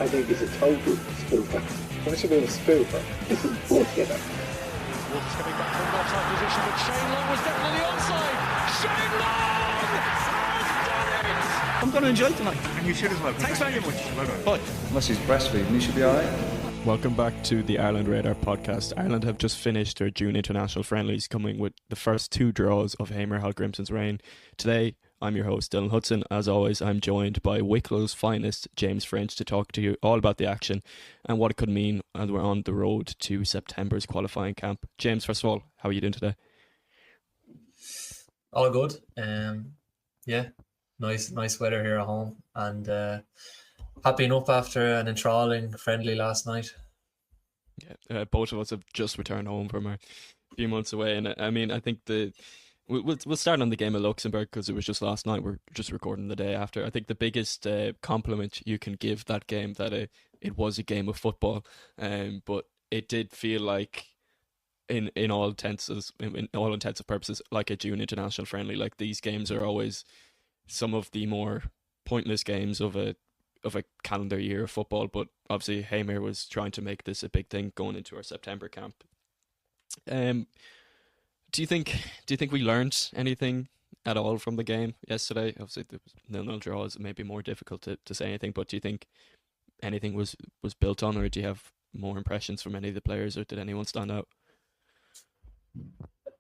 think he's a total spoofer. What should be a spoofer? This is bullshit. Wolves coming back from an offside position, but Shane Long was definitely onside. Shane Long has done it! I'm going to enjoy it tonight. And you should as well. Thanks very much. Well done. Bye. Unless he's breastfeeding, he should be alright. Welcome back to the Ireland Radar podcast. Ireland have just finished their June international friendlies, coming with the first two draws of Hamer Hallgrimsson's reign. Today, I'm your host, Dylan Hudson. As always, I'm joined by Wicklow's finest, James French, to talk to you all about the action and what it could mean as we're on the road to September's qualifying camp. James, first of all, how are you doing today? All good. Yeah, nice weather here at home, and happy enough after an enthralling friendly last night. Yeah, both of us have just returned home from a few months away, and I mean, I think we'll start on the game of Luxembourg because it was just last night. We're just recording the day after. I think the biggest compliment you can give that game that it was a game of football, but it did feel like in all intents and purposes like a June international friendly. Like, these games are always some of the more pointless games of a calendar year of football, but obviously Hamer was trying to make this a big thing going into our September camp. Do you think we learned anything at all from the game yesterday? Obviously, there was nil draws. It may be more difficult to say anything, but do you think anything was built on, or do you have more impressions from any of the players, or did anyone stand out?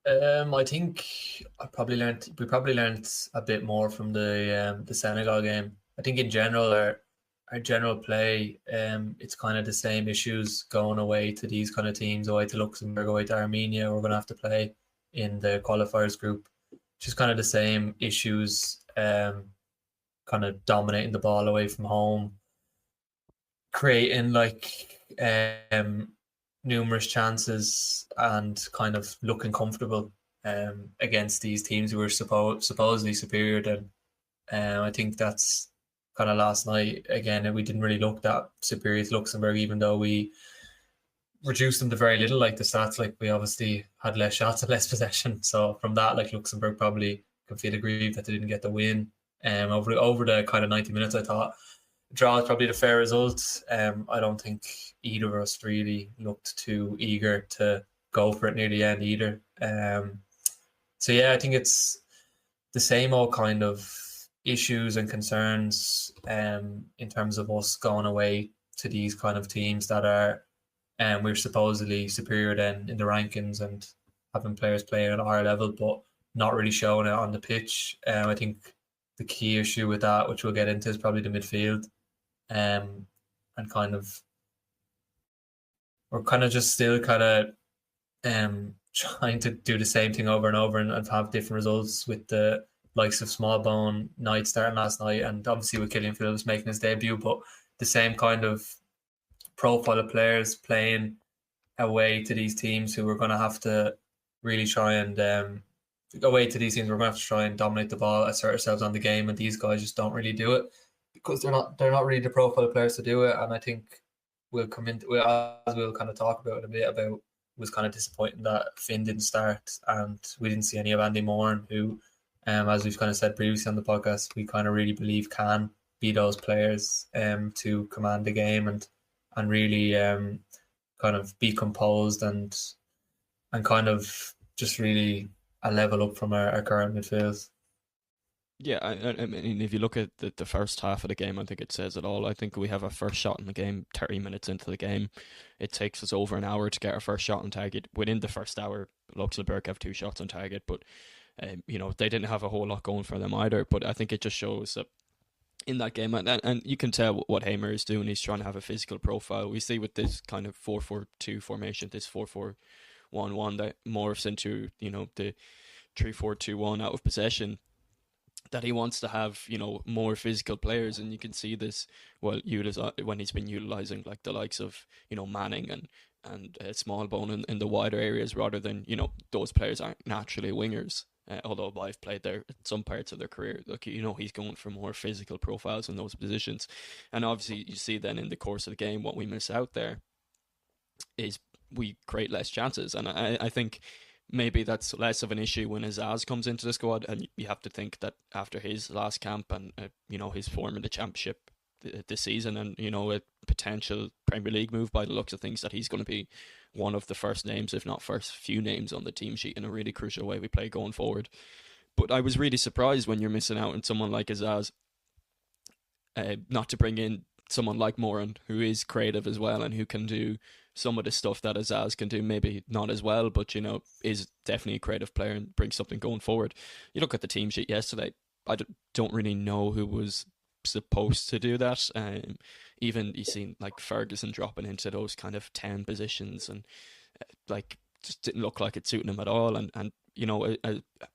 I think we probably learned a bit more from the Senegal game. I think in general our general play, it's kind of the same issues going away to these kind of teams, away to Luxembourg, away to Armenia. We're going to have to play in the qualifiers group, just kind of the same issues, kind of dominating the ball away from home, creating numerous chances, and kind of looking comfortable against these teams who were supposedly superior. And I think that's kind of last night again. We didn't really look that superior to Luxembourg, even though we reduced them to very little. Like the stats, like we obviously had less shots and less possession. So from that, like Luxembourg probably could feel aggrieved that they didn't get the win. Over the kind of 90 minutes, I thought draw is probably the fair result. I don't think either of us really looked too eager to go for it near the end either. So yeah, I think it's the same old kind of issues and concerns in terms of us going away to these kind of teams that are we're supposedly superior then in the rankings and having players playing at a higher level but not really showing it on the pitch. I think the key issue with that, which we'll get into, is probably the midfield, and kind of we're kind of just still kind of trying to do the same thing over and over and have different results, with the likes of Smallbone Knight starting last night, and obviously with Killian Phillips making his debut, but the same kind of profile of players playing away to these teams who we're going to have to really try and away to these teams we're going to have to try and dominate the ball, assert ourselves on the game, and these guys just don't really do it because they're not really the profile of players to do it. And I think we'll come into, as we'll kind of talk about a bit about, it was kind of disappointing that Finn didn't start and we didn't see any of Andy Moran, who as we've kind of said previously on the podcast, we kind of really believe can be those players to command the game and really kind of be composed and kind of just really a level up from our current midfield. Yeah, I mean, if you look at the first half of the game, I think it says it all. I think we have our first shot in the game 30 minutes into the game. It takes us over an hour to get our first shot on target. Within the first hour, Luxembourg have 2 shots on target, but they didn't have a whole lot going for them either. But I think it just shows that in that game, and you can tell what Hamer is doing. He's trying to have a physical profile. We see with this kind of 4-4-2 formation, this 4-4-1-1 that morphs into the 3-4-2-1 out of possession, that he wants to have more physical players. And you can see this when he's been utilising like the likes of Manning and Smallbone in the wider areas, rather than those players aren't naturally wingers. Although I've played there at some parts of their career, he's going for more physical profiles in those positions. And obviously you see then in the course of the game, what we miss out there is we create less chances. And I think maybe that's less of an issue when Azaz comes into the squad, and you have to think that after his last camp and his form in the championship this season, and potential Premier League move by the looks of things, that he's going to be one of the first names, if not first few names on the team sheet in a really crucial way we play going forward. But I was really surprised when you're missing out on someone like Azaz, not to bring in someone like Moran, who is creative as well and who can do some of the stuff that Azaz can do, maybe not as well, but is definitely a creative player and brings something going forward. You look at the team sheet yesterday, I don't really know who was supposed to do that. Even you seen like Ferguson dropping into those kind of 10 positions, and like just didn't look like it suiting him at all. And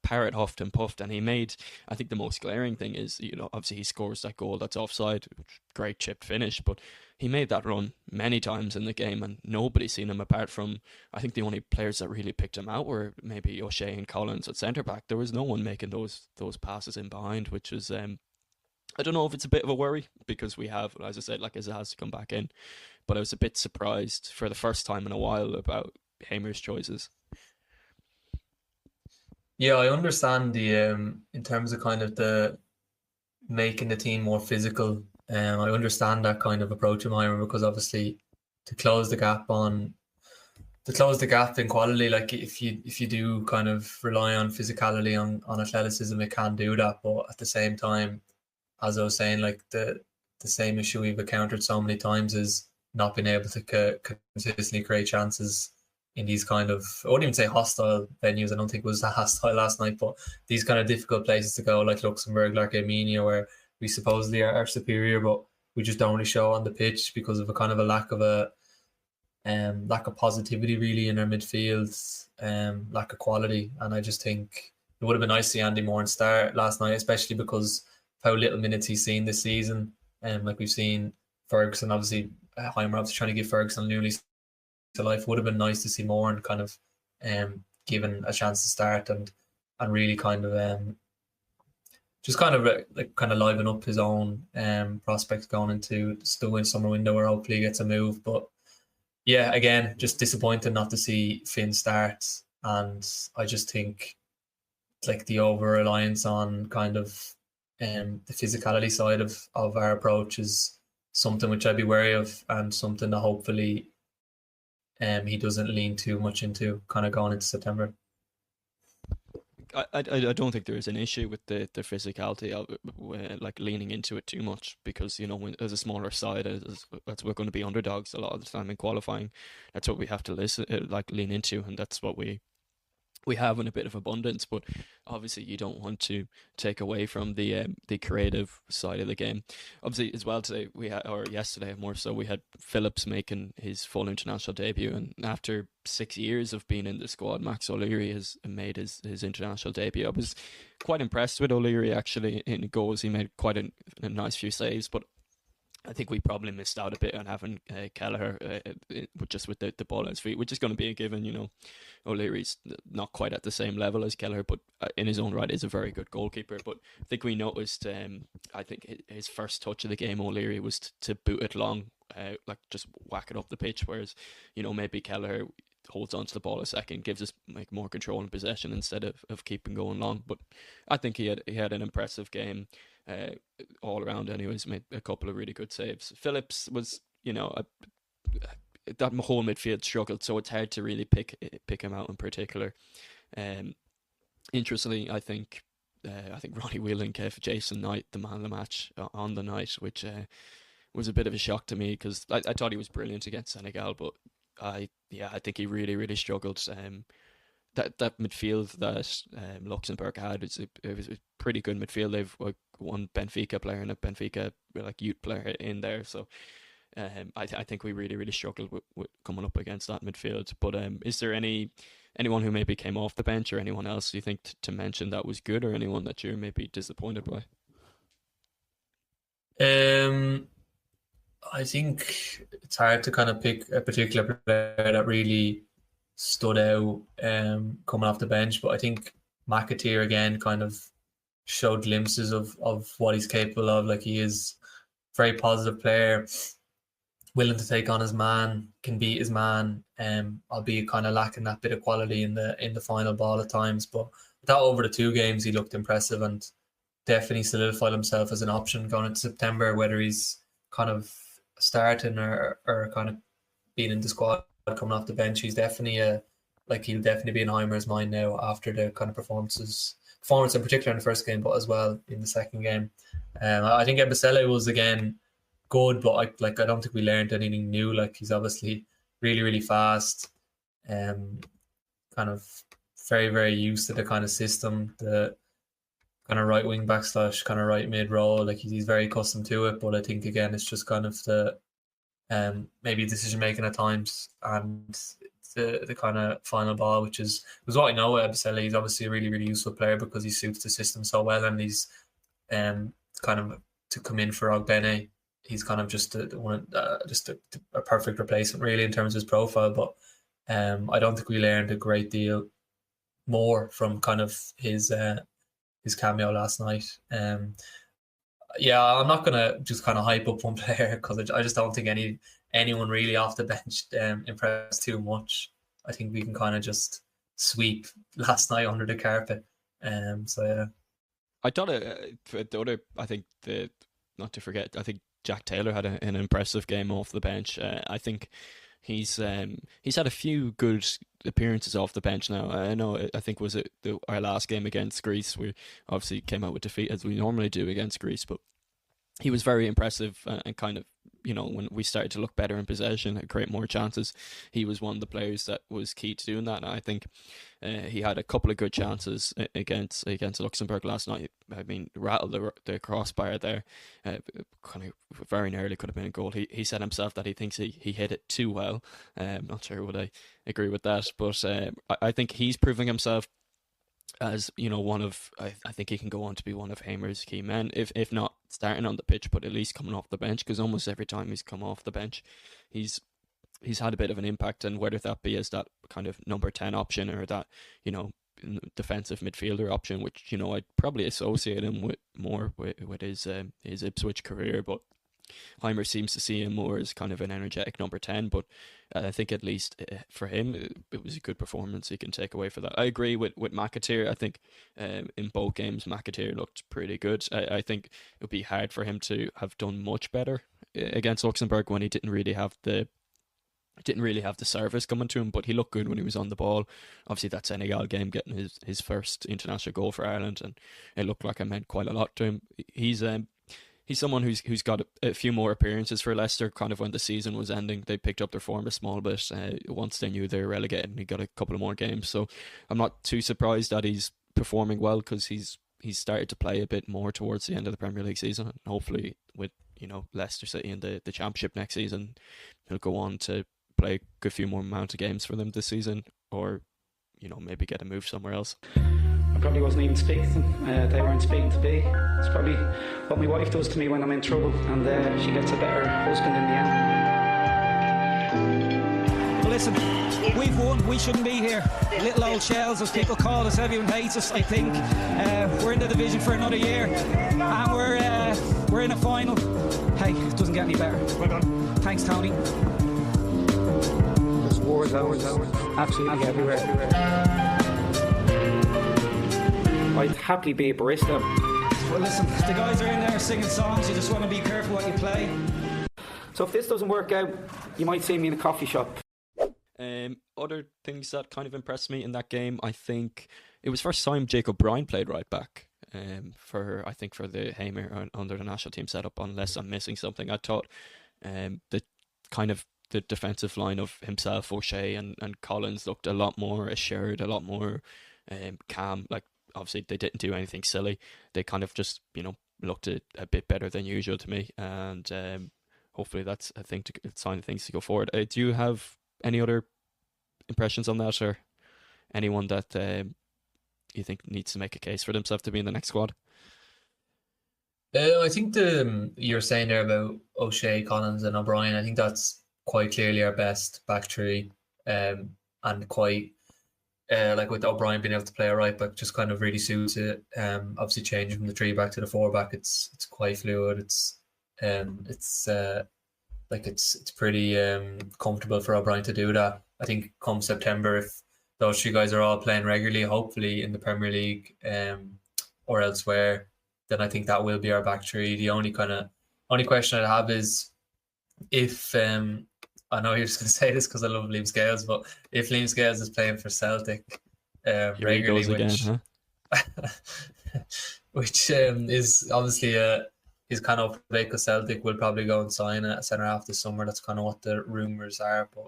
Parrott huffed and puffed, and he made, I think the most glaring thing is, obviously he scores that goal that's offside, great chip finish, but he made that run many times in the game and nobody's seen him, apart from, I think the only players that really picked him out were maybe O'Shea and Collins at centre back. There was no one making those passes in behind, which was I don't know if it's a bit of a worry, because we have, as I said, like Azaz to come back in, but I was a bit surprised for the first time in a while about Hamer's choices. Yeah, I understand the in terms of kind of the making the team more physical. I understand that kind of approach of Myron, because obviously to close the gap in quality, like if you do kind of rely on physicality, on athleticism, it can do that. But at the same time, as I was saying, like the same issue we've encountered so many times is not being able to consistently create chances in these kind of, I wouldn't even say hostile venues. I don't think it was that hostile last night, but these kind of difficult places to go, like Luxembourg, like Armenia, where we supposedly are superior, but we just don't really show on the pitch because of a kind of a lack of positivity really in our midfield, lack of quality. And I just think it would have been nice to see Andy Moran start last night, especially because of how little minutes he's seen this season. Like we've seen Ferguson, obviously, Heimer obviously trying to give Ferguson a new lease to life. Would have been nice to see Moran kind of given a chance to start and really kind of just kind of liven up his own prospects going into the summer window, where hopefully he gets a move. But yeah, again, just disappointed not to see Finn start, and I just think like the over reliance on kind of the physicality side of our approach is something which I'd be wary of, and something that hopefully he doesn't lean too much into kind of going into September. I don't think there is an issue with the physicality of it, like leaning into it too much, because when, as a smaller side, that's we're going to be underdogs a lot of the time in qualifying. That's what we have to lean into, and that's what we have in a bit of abundance. But obviously you don't want to take away from the creative side of the game. Obviously as well today yesterday more so, we had Phillips making his full international debut, and after 6 years of being in the squad, Max O'Leary has made his international debut. I was quite impressed with O'Leary actually in goals. He made quite a nice few saves, but I think we probably missed out a bit on having Kelleher just with the ball at his feet, which is going to be a given. O'Leary's not quite at the same level as Kelleher, but in his own right is a very good goalkeeper. But I think we noticed, I think his first touch of the game, O'Leary, was to boot it long, like just whack it up the pitch, whereas, maybe Kelleher holds on to the ball a second, gives us like more control and possession instead of keeping going long. But I think he had an impressive game. All around anyways, made a couple of really good saves. Phillips was, that whole midfield struggled, so it's hard to really pick him out in particular. Interestingly, I think Ronnie Whelan gave Jason Knight the man of the match on the night, which was a bit of a shock to me, because I thought he was brilliant against Senegal, but I think he really, really struggled. That midfield that Luxembourg had, it was a pretty good midfield. They've one Benfica player and a Benfica youth player in there, so I think we really, really struggled with coming up against that midfield. But is there anyone who maybe came off the bench, or anyone else you think to mention that was good, or anyone that you're maybe disappointed by? I think it's hard to kind of pick a particular player that really stood out coming off the bench, but I think McAteer again kind of showed glimpses of what he's capable of. Like, he is a very positive player, willing to take on his man, can beat his man, albeit kind of lacking that bit of quality in the final ball at times. But that over the 2 games, he looked impressive and definitely solidified himself as an option going into September, whether he's kind of starting or kind of being in the squad coming off the bench, he's definitely he'll definitely be in Heimer's mind now after the kind of performance in particular in the first game, but as well in the second game. I think Ebisele was again good, but I don't think we learned anything new. Like, he's obviously really, really fast, kind of very, very used to the kind of system, the kind of right wing back / kind of right mid role. Like, he's very accustomed to it, but I think again it's just kind of the maybe decision making at times and the kind of final ball, which was what I know of Ebisele. He's obviously a really, really useful player because he suits the system so well, and he's kind of to come in for Ogbene. He's kind of just a perfect replacement really in terms of his profile. But I don't think we learned a great deal more from kind of his cameo last night. Yeah, I'm not gonna just kind of hype up one player because I just don't think anyone really off the bench impressed too much. I think we can kind of just sweep last night under the carpet. So yeah, I thought the other. I think not to forget. I think Jack Taylor had an impressive game off the bench. I think he's had a few good appearances off the bench now. I think was it our last game against Greece. We obviously came out with defeat as we normally do against Greece, but he was very impressive and kind of, when we started to look better in possession and create more chances, he was one of the players that was key to doing that. And I think he had a couple of good chances against Luxembourg last night. I mean, rattled the crossbar there. Kind of very nearly could have been a goal. He said himself that he thinks he hit it too well. I'm not sure would I agree with that, but I think he's proving himself as one of I think he can go on to be one of Hamer's key men, if not starting on the pitch, but at least coming off the bench, because almost every time he's come off the bench he's had a bit of an impact, and whether that be as that kind of number 10 option or that defensive midfielder option, which I'd probably associate him with more with his Ipswich career, but Heimer seems to see him more as kind of an energetic number 10, but I think at least for him it was a good performance he can take away for that. I agree with McAteer. I think in both games McAteer looked pretty good. I think it would be hard for him to have done much better against Luxembourg when he didn't really have the service coming to him, but he looked good when he was on the ball. Obviously that Senegal game, getting his first international goal for Ireland, and it looked like it meant quite a lot to him. He's someone who's got a few more appearances for Leicester. Kind of when the season was ending, they picked up their form a small bit. Once they knew they were relegated, and he got a couple of more games. So I'm not too surprised that he's performing well, because he's started to play a bit more towards the end of the Premier League season. And hopefully with Leicester City in the Championship next season, he'll go on to play a good few more amount of games for them this season, or maybe get a move somewhere else. I probably wasn't even speaking to them. They weren't speaking to me. It's probably what my wife does to me when I'm in trouble, and she gets a better husband in the end. Well, listen, we've won. We shouldn't be here. Little old shells, as people call us. Everyone hates us, I think. We're in the division for another year, and we're in a final. Hey, it doesn't get any better. Well done. Thanks, Tony. There's wars absolutely everywhere. I'd happily be a barista. Well, listen, the guys are in there singing songs. You just want to be careful what you play. So if this doesn't work out, you might see me in a coffee shop. Other things that kind of impressed me in that game, I think it was first time Jacob Bryan played right back for the Hamer under the national team setup, unless I'm missing something. I thought the defensive line of himself, O'Shea and Collins looked a lot more assured, a lot more calm. Like, obviously they didn't do anything silly. They kind of just looked a bit better than usual to me, and hopefully that's a sign of things to go forward. Do you have any other impressions on that, or anyone that you think needs to make a case for themselves to be in the next squad? I think you're saying there about O'Shea, Collins and O'Brien, I think that's quite clearly our best back three, and quite like with O'Brien being able to play a right back just kind of really suits it. Obviously changing from the 3 back to the 4 back, it's quite fluid. It's pretty comfortable for O'Brien to do that. I think come September, if those 3 guys are all playing regularly, hopefully in the Premier League or elsewhere, then I think that will be our back three. The only question I'd have is if I know you're just going to say this because I love Liam Scales, but if Liam Scales is playing for Celtic Here he regularly, goes again, huh? which is obviously is kind of because Celtic will probably go and sign a centre half this summer. That's kind of what the rumours are. But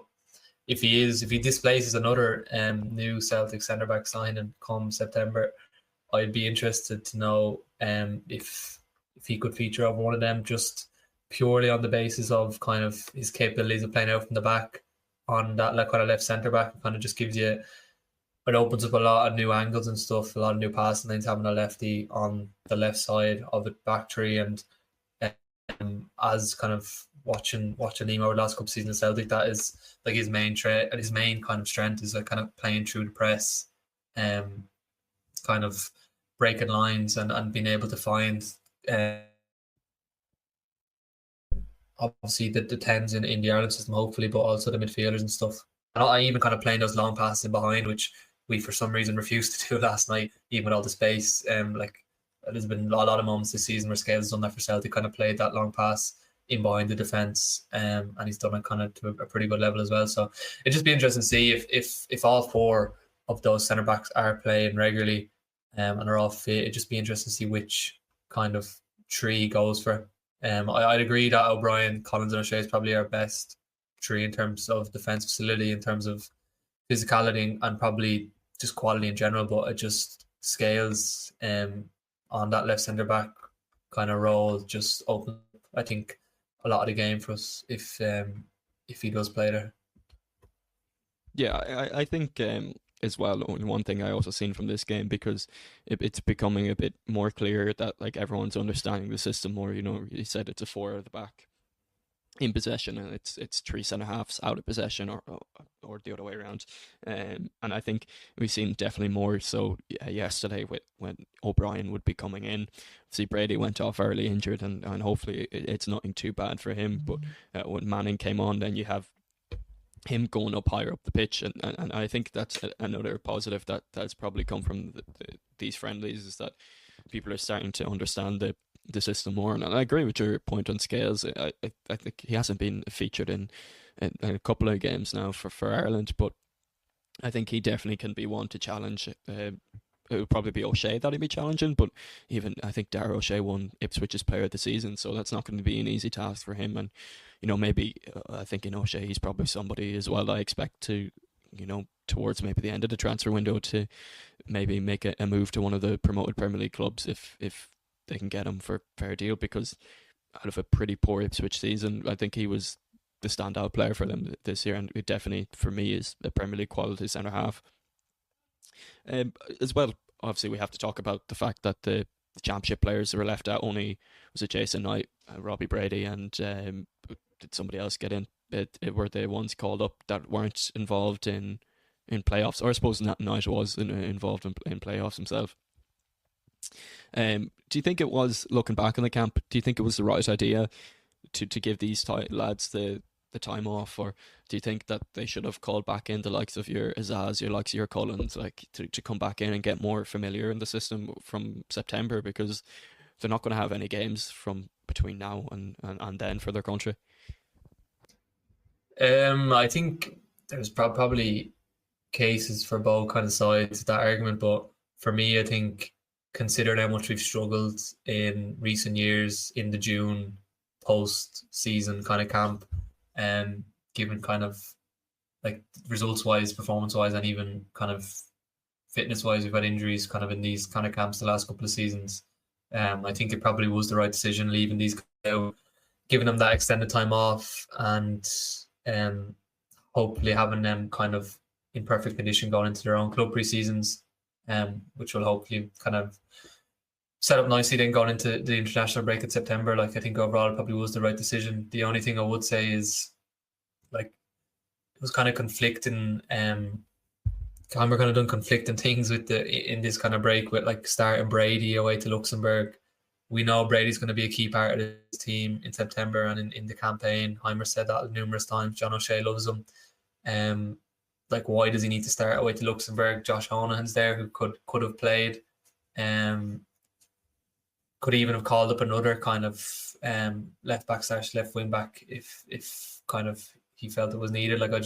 if he displaces another new Celtic centre back signing come September, I'd be interested to know if he could feature over one of them, just purely on the basis of kind of his capabilities of playing out from the back on that like kind of left centre back. It kind of just gives you, it opens up a lot of new angles and stuff, a lot of new passing lanes, having a lefty on the left side of the back three. And as kind of watching him over the last couple of seasons of Celtic, that is like his main trait and his main kind of strength is like kind of playing through the press, kind of breaking lines and being able to find obviously the tens in the Ireland system, hopefully, but also the midfielders and stuff. And I even kind of playing those long passes in behind, which we for some reason refused to do last night, even with all the space. Like there's been a lot of moments this season where Scales has done that for Celtic, kind of played that long pass in behind the defence, and he's done it kind of to a pretty good level as well. So it'd just be interesting to see if all four of those centre backs are playing regularly and are all fit. It'd just be interesting to see which kind of three he goes for. I'd agree that O'Brien, Collins, and O'Shea is probably our best three in terms of defensive solidity, in terms of physicality, and probably just quality in general. But it just Scales on that left centre back kind of role just open, I think, a lot of the game for us if he does play there. Yeah, I think as well, one thing I also seen from this game, because it's becoming a bit more clear that like everyone's understanding the system more. You know, you said it's a four at the back in possession, and it's three centre halves out of possession, or the other way around. And I think we've seen definitely more so yesterday when O'Brien would be coming in. See, Brady went off early injured, and hopefully it's nothing too bad for him. But when Manning came on, then you have him going up higher up the pitch, and I think that's another positive that's probably come from these friendlies, is that people are starting to understand the system more. And I agree with your point on Scales. I think he hasn't been featured in a couple of games now for Ireland, but I think he definitely can be one to challenge. It would probably be O'Shea that he'd be challenging, but even I think Darragh O'Shea won Ipswich's Player of the Season, so that's not going to be an easy task for him. And you know, maybe I think in O'Shea he's probably somebody as well that I expect to, you know, towards maybe the end of the transfer window to maybe make a move to one of the promoted Premier League clubs if they can get him for a fair deal, because out of a pretty poor Ipswich season, I think he was the standout player for them this year, and it definitely for me is a Premier League quality centre half. As well, obviously we have to talk about the fact that the championship players that were left out, only was it Jason Knight, Robbie Brady, and did somebody else get in? It were the ones called up that weren't involved in playoffs, or I suppose Knight was involved in playoffs himself. Do you think it was, looking back on the camp, do you think it was the right idea to give these lads the time off, or do you think that they should have called back in the likes of your Azaz, your likes of your Collins, like to come back in and get more familiar in the system from September, because they're not going to have any games from between now and then for their country? I think there's probably cases for both kind of sides of that argument, but for me, I think considering how much we've struggled in recent years in the June post-season kind of camp, given kind of like results-wise, performance-wise, and even kind of fitness-wise, we've had injuries kind of in these kind of camps the last couple of seasons. I think it probably was the right decision leaving these out, giving them that extended time off, and hopefully having them kind of in perfect condition going into their own club pre-seasons, which will hopefully kind of set up nicely then going into the international break in September. Like, I think overall it probably was the right decision. The only thing I would say is, like, it was kind of conflicting. We're kind of done conflicting things with in this kind of break, with like starting Brady away to Luxembourg. We know Brady's going to be a key part of this team in September and in the campaign. Heimer said that numerous times. John O'Shea loves him. Like, why does he need to start away to Luxembourg? Josh Honahan's there, who could have played. could even have called up another kind of left back / left wing back if kind of he felt it was needed. Like I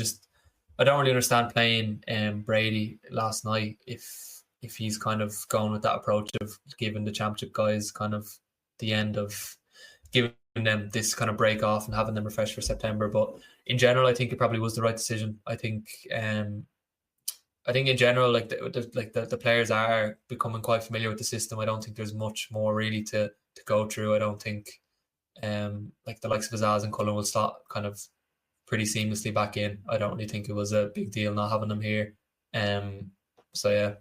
don't really understand playing Brady last night if he's kind of going with that approach of giving the championship guys kind of the end of giving them this kind of break off and having them refreshed for September. But in general, I think it probably was the right decision. I think in general, like the players are becoming quite familiar with the system. I don't think there's much more really to go through. I don't think like the likes of Azaz and Cullen will start kind of pretty seamlessly back in. I don't really think it was a big deal not having them here. So yeah.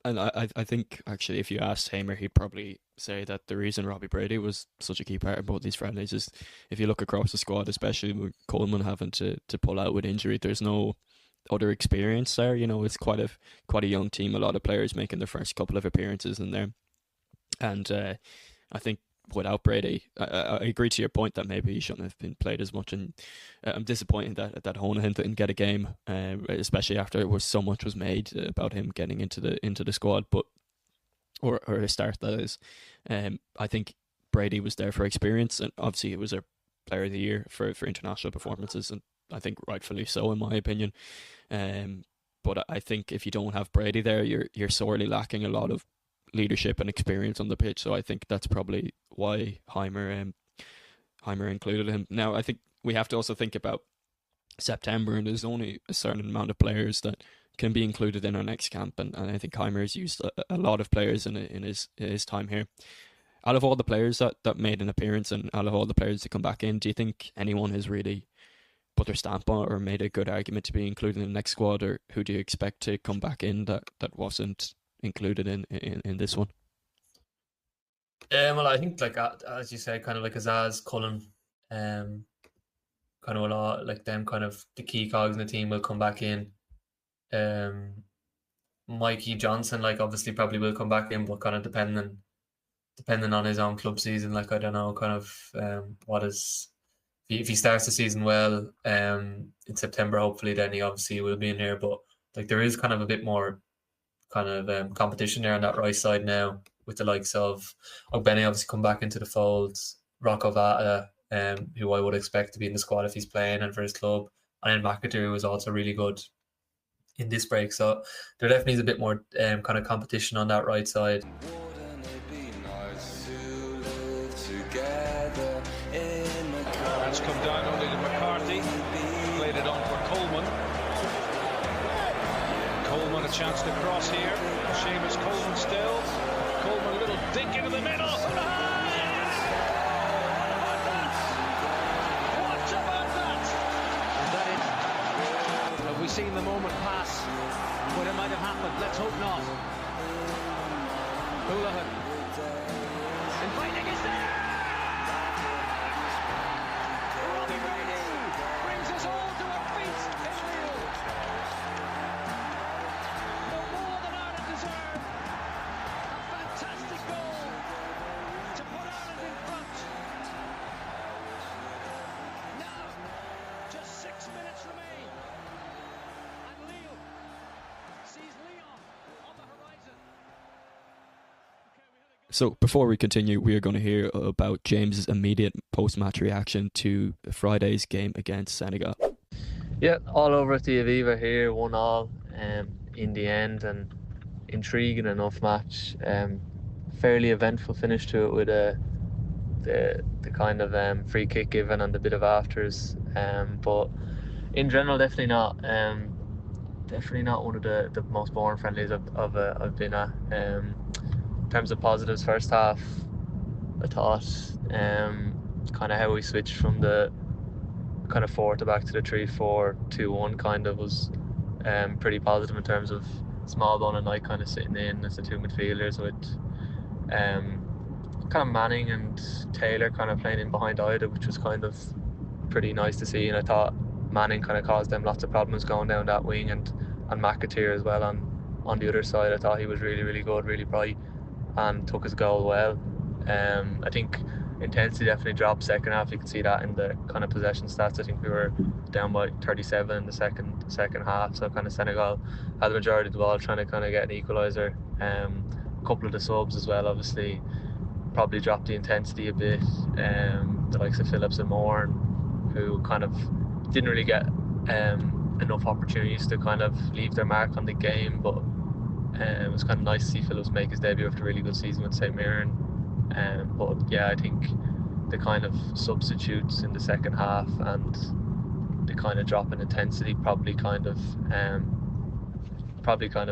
And I think actually if you asked Hamer, he'd probably say that the reason Robbie Brady was such a key part of both these friendlies is if you look across the squad, especially with Coleman having to pull out with injury, there's no other experience there. You know, it's quite a young team, a lot of players making their first couple of appearances in there. And I think without Brady, I agree to your point that maybe he shouldn't have been played as much, and I'm disappointed that Honohan didn't get a game, especially after so much was made about him getting into the squad, but or a start, that is. I think Brady was there for experience, and obviously he was a player of the year for international performances, and I think rightfully so in my opinion. But I think if you don't have Brady there, you're sorely lacking a lot of leadership and experience on the pitch. So I think that's probably why Heimer included him. Now I think we have to also think about September, and there's only a certain amount of players that can be included in our next camp, and I think Heimer has used a lot of players in his time here. Out of all the players that made an appearance and out of all the players that come back in, do you think anyone has really put their stamp on it or made a good argument to be included in the next squad, or who do you expect to come back in that wasn't included in this one? Well, I think like as you say, kind of like Azaz, Cullen, kind of a lot like them, kind of the key cogs in the team will come back in. Mikey Johnson, like obviously probably will come back in, but kind of depending on his own club season. Like I don't know, kind of if he starts the season well in September, hopefully then he obviously will be in here. But like there is kind of a bit more kind of competition there on that right side now, with the likes of Ogbene obviously come back into the fold, Rocco Vata, who I would expect to be in the squad if he's playing and for his club, and then McAteer was also really good in this break. So there definitely is a bit more kind of competition on that right side. That's come down only to McCarthy. Played it on for Coleman. Coleman a chance to cross here. Seamus Coleman still. Coleman a little dink into the middle. What about that? Is that it? Have we seen the moment pass when it might have happened? Let's hope not. Houlihan. Inviting is there. Robbie Brady brings us all to our feet in Rio. No more than Ireland deserve. A fantastic goal to put Ireland in front. Now, just 6 minutes remain. And Lille sees Lyon on the horizon. So before we continue, we are going to hear about James's immediate post-match reaction to Friday's game against Senegal. Yeah, all over at the Aviva here, 1-1 in the end, and intriguing enough match. Fairly eventful finish to it with the kind of free kick given and the bit of afters. But in general, definitely not one of the most boring friendlies I've been at. In terms of positives, first half, I thought kind of how we switched from the kind of 4 to back to the 3-4-2-1 kind of was pretty positive in terms of Smallbone and Knight kind of sitting in as the two midfielders, with kind of Manning and Taylor kind of playing in behind Ida, which was kind of pretty nice to see. And I thought Manning kind of caused them lots of problems going down that wing, and McAteer as well on the other side. I thought he was really, really good, really bright, and took his goal well. I think intensity definitely dropped second half. You can see that in the kind of possession stats. I think we were down by 37 in the second half, so kind of Senegal had the majority of the ball, trying to kind of get an equaliser. couple of the subs as well, obviously, probably dropped the intensity a bit. The likes of Phillips and Moore, who kind of didn't really get enough opportunities to kind of leave their mark on the game, but it was kind of nice to see Phillips make his debut after a really good season with St Mirren. But yeah, I think the kind of substitutes in the second half and the kind of drop in intensity probably kind of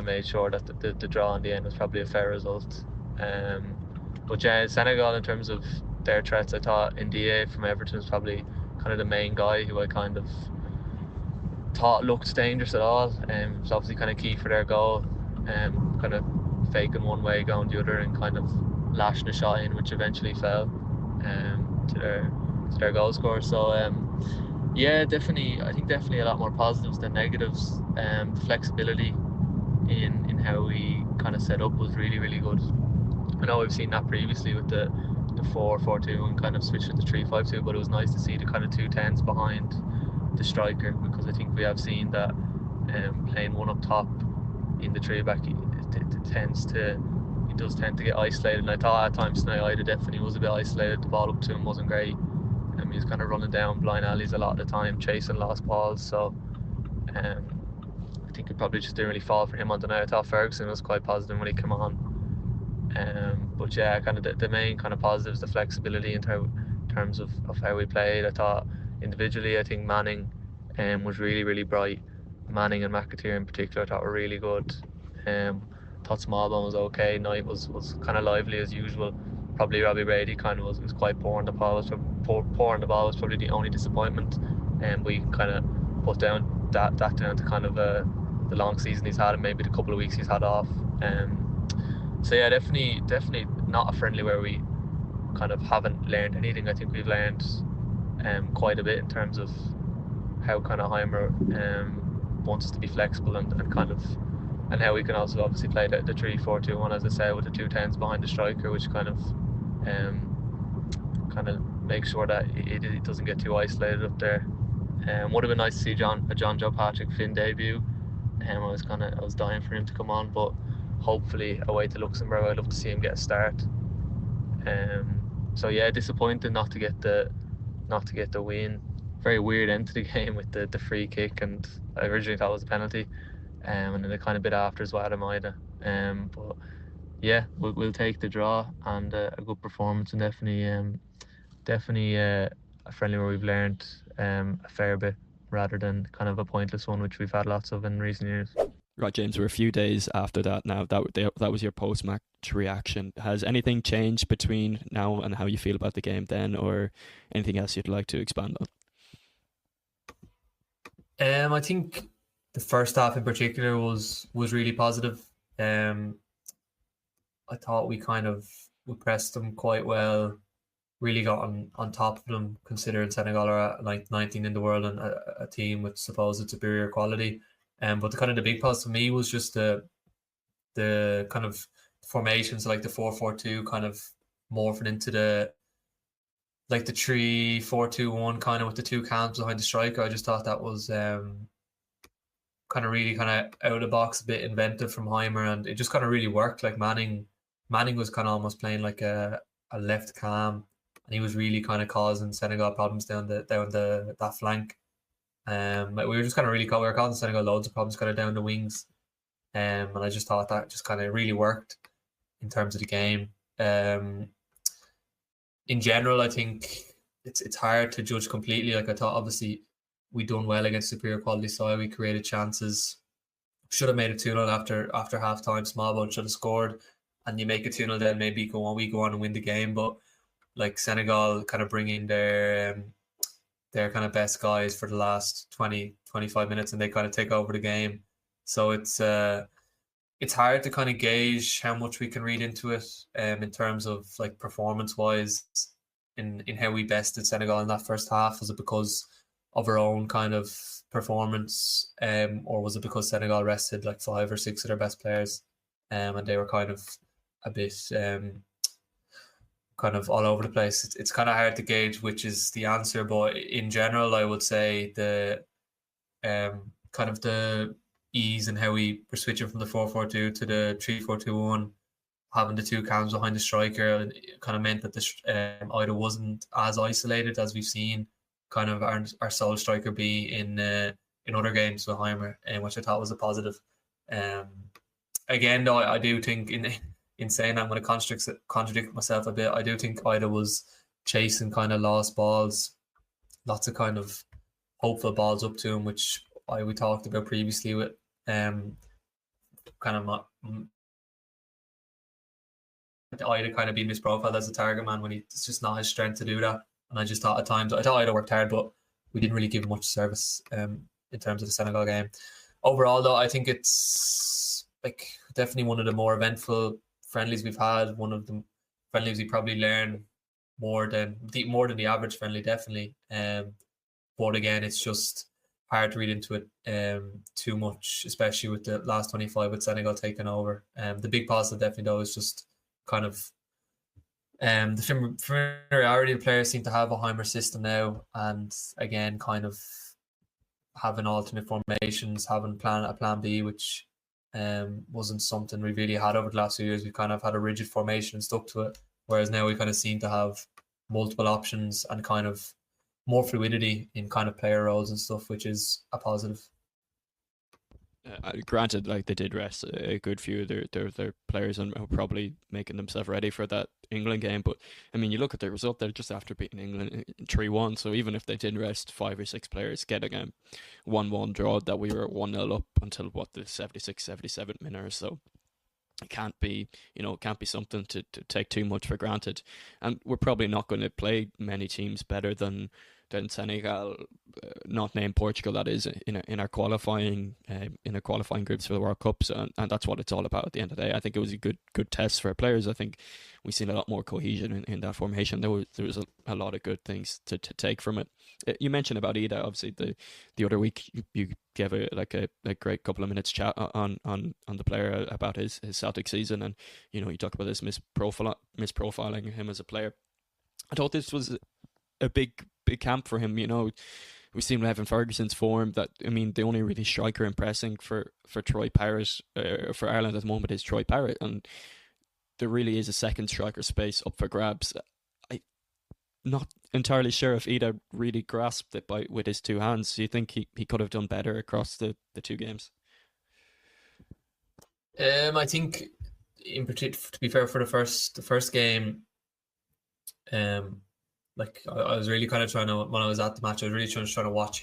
made sure that the draw in the end was probably a fair result. But yeah, Senegal, in terms of their threats, I thought India from Everton was probably kind of the main guy who I kind of thought looked dangerous at all. It's obviously kind of key for their goal. Kind of faking one way, going the other, and kind of lashing a shot in, which eventually fell to their goal scorer. So yeah, definitely, I think definitely a lot more positives than negatives. The flexibility in how we kind of set up was really, really good. I know we've seen that previously with the 4-4-2 and kind of switched to the 3-5-2, but it was nice to see the kind of 2 10s behind the striker, because I think we have seen that playing one up top in the 3-back, it does tend to get isolated. And I thought at times tonight Ida definitely was a bit isolated. The ball up to him wasn't great. He was kind of running down blind alleys a lot of the time, chasing lost balls. So I think it probably just didn't really fall for him on tonight. I thought Ferguson was quite positive when he came on. But yeah, kind of the main kind of positives, the flexibility in terms of how we played. I thought individually, I think Manning was really, really bright. Manning and McAteer in particular I thought were really good. Thought Smallbone was okay. Knight was kind of lively as usual. Probably Robbie Brady kind of was quite poor on the ball. Poor on the ball was probably the only disappointment. We kind of put that down to kind of the long season he's had and maybe the couple of weeks he's had off. So yeah, definitely not a friendly where we kind of haven't learned anything. I think we've learned quite a bit in terms of how kind of Heimer wants us to be flexible and how we can also obviously play the 3-4-2-1, as I said, with the 2 10s behind the striker, which kind of makes sure that it doesn't get too isolated up there. Would have been nice to see John Joe Patrick Finn debut. I was dying for him to come on, but hopefully away to Luxembourg, I'd love to see him get a start. So yeah, disappointed not to get the win. Very weird end to the game with the free kick, and I originally thought it was a penalty, and then a kind of bit after as well, Maida. But yeah, we'll take the draw and a good performance, and definitely a friendly where we've learned a fair bit rather than kind of a pointless one, which we've had lots of in recent years. Right, James, we're a few days after that now. That was your post-match reaction. Has anything changed between now and how you feel about the game then, or anything else you'd like to expand on? I think the first half in particular was really positive. I thought we pressed them quite well, really got on top of them, considering Senegal are like 19 in the world and a team with supposed superior quality. But the big positive for me was just the kind of formations, like the 4-4-2 kind of morphing into the 3-4-2-1 kind of with the 2 cams behind the striker. I just thought that was really out of the box, a bit inventive from Heimer, and it just kind of really worked. Like Manning was kind of almost playing like a left cam, and he was really kind of causing Senegal problems down that flank. We were just we were causing Senegal loads of problems kind of down the wings, and I just thought that just kind of really worked in terms of the game. In general, I think it's hard to judge completely. Like I thought, obviously, we done well against superior quality side. We created chances. Should have made it 2-0 after half time. Smallbone should have scored, and you make it 2-0, then maybe we go on and win the game. But like Senegal kind of bring in their kind of best guys for the last 20-25 minutes, and they kind of take over the game. So it's hard to kind of gauge how much we can read into it in terms of like performance wise in how we bested Senegal in that first half. Was it because of our own kind of performance, or was it because Senegal rested like 5 or 6 of their best players, and they were kind of a bit kind of all over the place? It's kind of hard to gauge which is the answer, but in general, I would say the kind of the ease and how we were switching from the 4-4-2 to the 3-4-2-1 having the two cams behind the striker kind of meant that Ida wasn't as isolated as we've seen kind of our sole striker be in other games with Heimer, which I thought was a positive. Again, though, I do think in saying that, I'm going to contradict myself a bit. I do think Ida was chasing kind of lost balls, lots of kind of hopeful balls up to him, which we talked about previously with kind of Ida kind of being misprofiled as a target man when it's just not his strength to do that. And I just thought at times, I thought Ida worked hard, but we didn't really give him much service in terms of the Senegal game. Overall, though, I think it's like definitely one of the more eventful friendlies we've had. One of the friendlies we probably learn more than the average friendly, definitely. But again, it's just hard to read into it too much, especially with the last 25 with Senegal taking over. The big positive definitely though is just kind of the familiarity of players seem to have a Heimer system now, and again, kind of having alternate formations, having a plan B, which wasn't something we really had over the last few years. We kind of had a rigid formation and stuck to it, whereas now we kind of seem to have multiple options and kind of more fluidity in kind of player roles and stuff, which is a positive. Granted, like they did rest a good few of their players and are probably making themselves ready for that England game. But I mean, you look at the result; they're just after beating England 3-1. So even if they did rest 5 or 6 players, getting a 1-1 draw, that we were 1-0 up until the 76, 77th minute or so. It can't be something to take too much for granted. And we're probably not going to play many teams better than Senegal, not named Portugal, that is, in our qualifying groups for the World Cups, and that's what it's all about at the end of the day. I think it was a good test for our players. I think we've seen a lot more cohesion in that formation. There was a lot of good things to take from it. You mentioned about Ida, obviously the other week you gave a great couple of minutes chat on the player about his Celtic season, and you talk about this misprofiling him as a player. I thought this was a big camp for him. We've seen Evan Ferguson's form. That, I mean, the only really striker impressing for Troy Parrott for Ireland at the moment is Troy Parrott, and there really is a second striker space up for grabs. I'm not entirely sure if Ida really grasped it with his two hands. Do you think he could have done better across the two games? I think, in particular, to be fair, for the first game, like I was really kind of trying to, when I was at the match, I was really trying to watch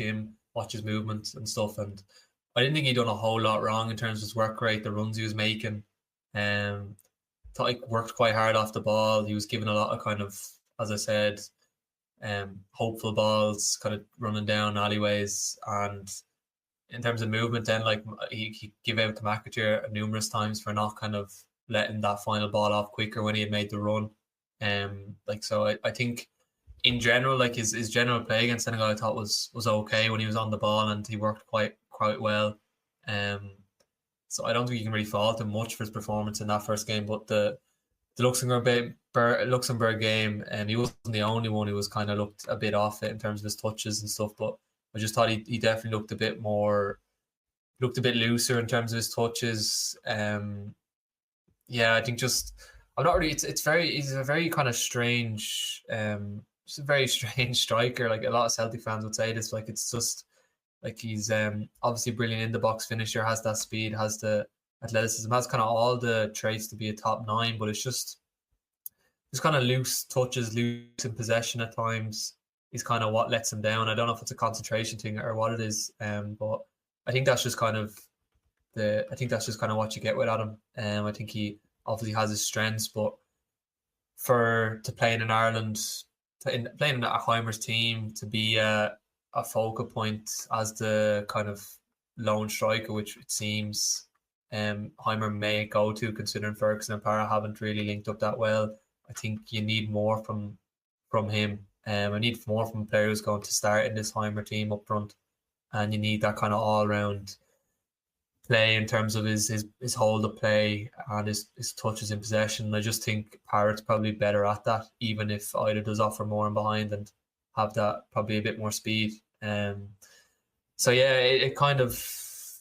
his movements and stuff, and I didn't think he'd done a whole lot wrong in terms of his work rate, the runs he was making. Thought he worked quite hard off the ball. He was given a lot of kind of, as I said, hopeful balls, kind of running down alleyways, and in terms of movement, then like he gave out to McAteer numerous times for not kind of letting that final ball off quicker when he had made the run. So I think, in general, like his general play against Senegal, I thought was okay when he was on the ball, and he worked quite well. So I don't think you can really fault him much for his performance in that first game. But the Luxembourg game, he wasn't the only one who was kind of looked a bit off it in terms of his touches and stuff. But I just thought he definitely looked a bit looser in terms of his touches. I think just I'm not really. He's a very kind of strange. It's a very strange striker. Like a lot of Celtic fans would say this. Like it's just like he's obviously brilliant in the box finisher, has that speed, has the athleticism, has kind of all the traits to be a top 9, but it's just kind of loose touches, loose in possession at times is kind of what lets him down. I don't know if it's a concentration thing or what it is, but I think that's just kind of what you get with Adam. I think he obviously has his strengths, but to playing in Ireland, playing in a Heimer's team, to be a focal point as the kind of lone striker, which it seems Heimer may go to, considering Ferguson and Parra haven't really linked up that well. I think you need more from him. I need more from players going to start in this Heimer team up front, and you need that kind of all-round play in terms of his hold of play and his touches in possession. I just think Parrott's probably better at that, even if Ida does offer more in behind and have that probably a bit more speed. It kind of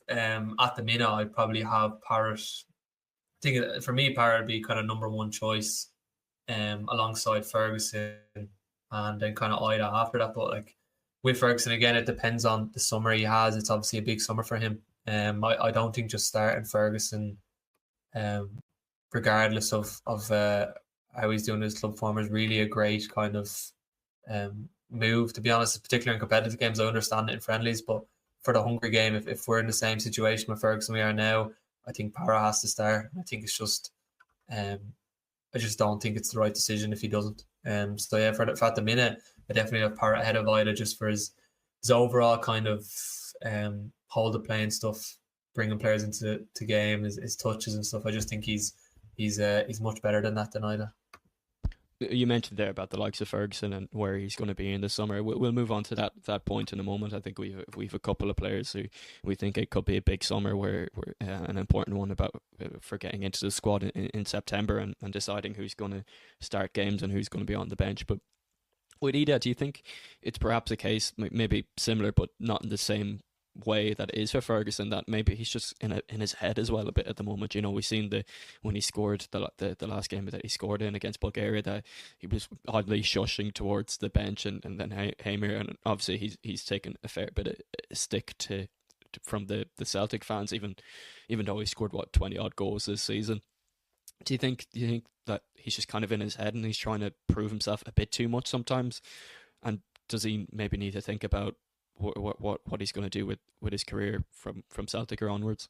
at the minute I'd probably have Parrott think for me, Parra would be kind of number one choice, alongside Ferguson, and then kind of Ida after that. But like with Ferguson again, it depends on the summer he has. It's obviously a big summer for him. I don't think just starting Ferguson, regardless of how he's doing his club form, is really a great kind of move, to be honest, particularly in competitive games. I understand it in friendlies, but for the hungry game, if we're in the same situation with Ferguson we are now, I think Parra has to start. I think it's just, I just don't think it's the right decision if he doesn't. So yeah, for at the minute, I definitely have Parra ahead of Ida just for his overall kind of hold the play and stuff, bringing players into the game, his touches and stuff. I just think he's much better than that than Ida. You mentioned there about the likes of Ferguson and where he's going to be in the summer. We'll move on to that point in a moment. I think we've a couple of players who we think it could be a big summer, where an important one about for getting into the squad in September and deciding who's going to start games and who's going to be on the bench. But with Ida, do you think it's perhaps a case, maybe similar but not in the same way that it is for Ferguson, that maybe he's just in his head as well a bit at the moment? You know, we've seen when he scored the last game that he scored in against Bulgaria, that he was oddly shushing towards the bench, and then Hamer, and obviously he's taken a fair bit of stick from the Celtic fans, even though he scored 20 odd goals this season. Do you think that he's just kind of in his head and he's trying to prove himself a bit too much sometimes? And does he maybe need to think about what he's going to do with his career from Celtic or onwards?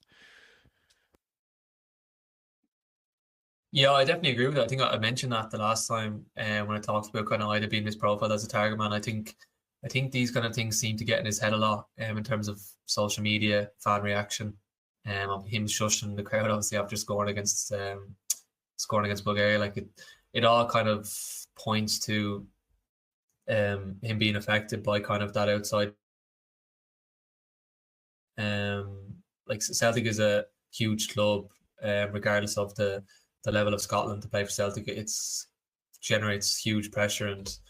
Yeah, I definitely agree with that. I think I mentioned that the last time when I talked about kind of Ida being his profile as a target man. I think these kind of things seem to get in his head a lot, in terms of social media, fan reaction, of him shushing the crowd obviously after scoring against Bulgaria. Like it all kind of points to him being affected by kind of that outside. Like Celtic is a huge club, regardless of the level of Scotland. To play for Celtic, it generates huge pressure, and it's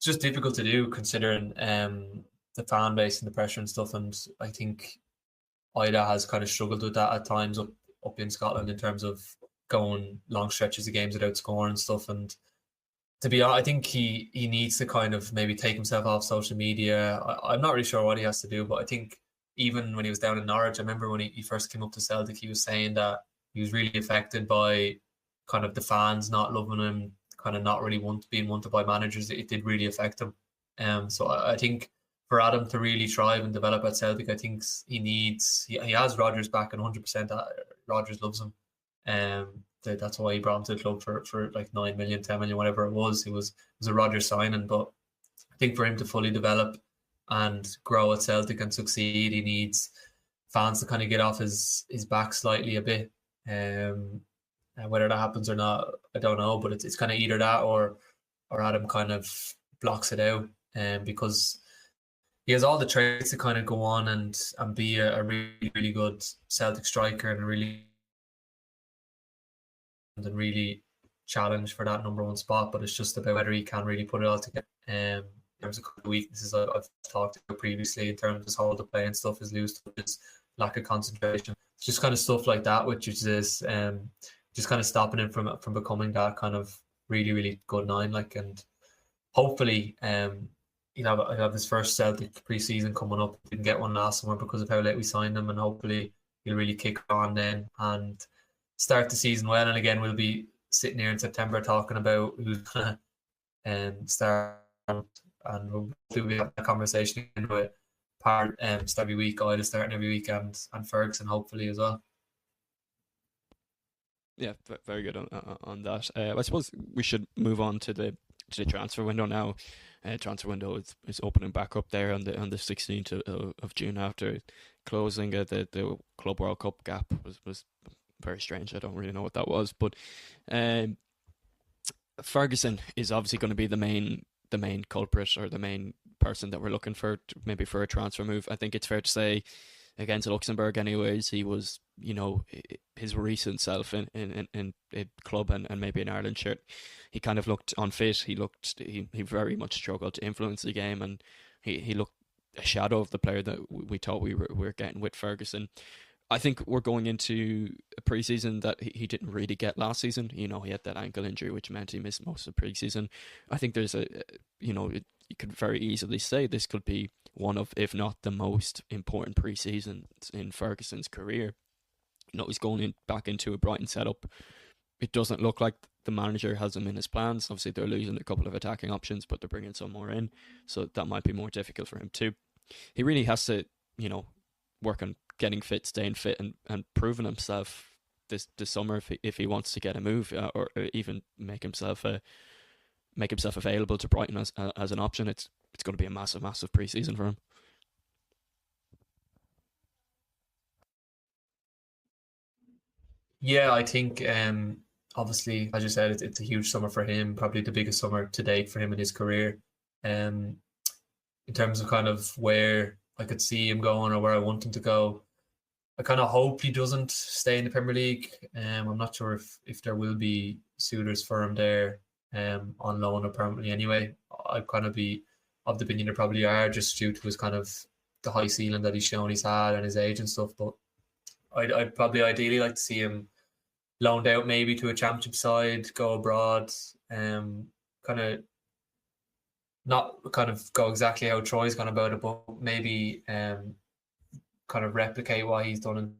just difficult to do considering the fan base and the pressure and stuff. And I think Ida has kind of struggled with that at times up in Scotland, in terms of going long stretches of games without scoring and stuff. And to be honest, I think he needs to kind of maybe take himself off social media. I'm not really sure what he has to do, but I think even when he was down in Norwich, I remember when he first came up to Celtic, he was saying that he was really affected by kind of the fans not loving him, kind of not really being wanted by managers. It did really affect him. So I think for Adam to really thrive and develop at Celtic, I think he has Rodgers back, and 100% Rodgers loves him. That's why he brought him to the club for like 9 million, 10 million, whatever it was. It was a Rodgers signing, but I think for him to fully develop and grow at Celtic and succeed, he needs fans to kind of get off his back slightly a bit. Whether that happens or not, I don't know, but it's kind of either that or Adam kind of blocks it out, because he has all the traits to kind of go on and be a really, really good Celtic striker, and really challenge for that number one spot. But it's just about whether he can really put it all together. There's a couple of weaknesses I've talked about previously in terms of his hold the play and stuff, his loose touches, lack of concentration. It's just kind of stuff like that, which is just kind of stopping him from becoming that kind of really, really good nine. Like, and hopefully he'll have his first Celtic pre-season coming up. Didn't get one last summer because of how late we signed him, and hopefully he'll really kick on then and start the season well. And again, we'll be sitting here in September talking about who's gonna start. And we'll have that conversation with Parra start every week, Ida starting every week, and Ferguson hopefully as well. Yeah, very good on that. I suppose we should move on to the transfer window now. Transfer window is opening back up there on the 16th of June after closing. The Club World Cup gap was very strange. I don't really know what that was, but Ferguson is obviously going to be the main culprit, or the main person that we're looking for, maybe for a transfer move. I think it's fair to say, against Luxembourg anyways, he was, his recent self in a club and maybe an Ireland shirt. He kind of looked unfit. He very much struggled to influence the game, and he looked a shadow of the player that we thought we were getting with Ferguson. I think we're going into a preseason that he didn't really get last season. You know, he had that ankle injury, which meant he missed most of the preseason. I think there's you could very easily say this could be one of, if not the most important preseasons in Ferguson's career. You know, he's going back into a Brighton setup. It doesn't look like the manager has him in his plans. Obviously, they're losing a couple of attacking options, but they're bringing some more in, so that might be more difficult for him too. He really has to, work on getting fit, staying fit, and proving himself this summer if he wants to get a move, or even make himself available to Brighton as an option. It's going to be a massive preseason for him. Yeah, I think obviously, as you said, it's a huge summer for him, probably the biggest summer to date for him in his career. In terms of kind of where I could see him going or where I want him to go, I kind of hope he doesn't stay in the Premier League. I'm not sure if there will be suitors for him there on loan or permanently anyway. I'd kind of be of the opinion there probably are, just due to his kind of the high ceiling that he's shown he's had and his age and stuff. But I'd probably ideally like to see him loaned out maybe to a championship side, go abroad, kind of not kind of go exactly how Troy's gone about it, but maybe kind of replicate what he's done in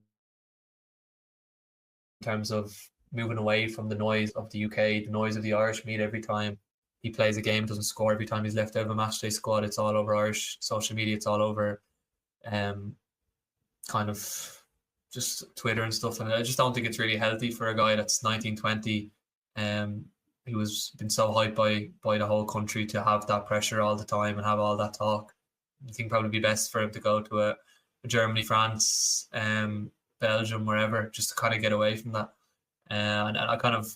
terms of moving away from the noise of the UK, the noise of the Irish media. Every time he plays a game, doesn't score, every time he's left out of a matchday squad, it's all over Irish social media, it's all over kind of just Twitter and stuff. And I just don't think it's really healthy for a guy that's 19, 20. He was been so hyped by the whole country to have that pressure all the time and have all that talk. I think probably be best for him to go to a Germany, France, Belgium, wherever, just to kind of get away from that. And I kind of,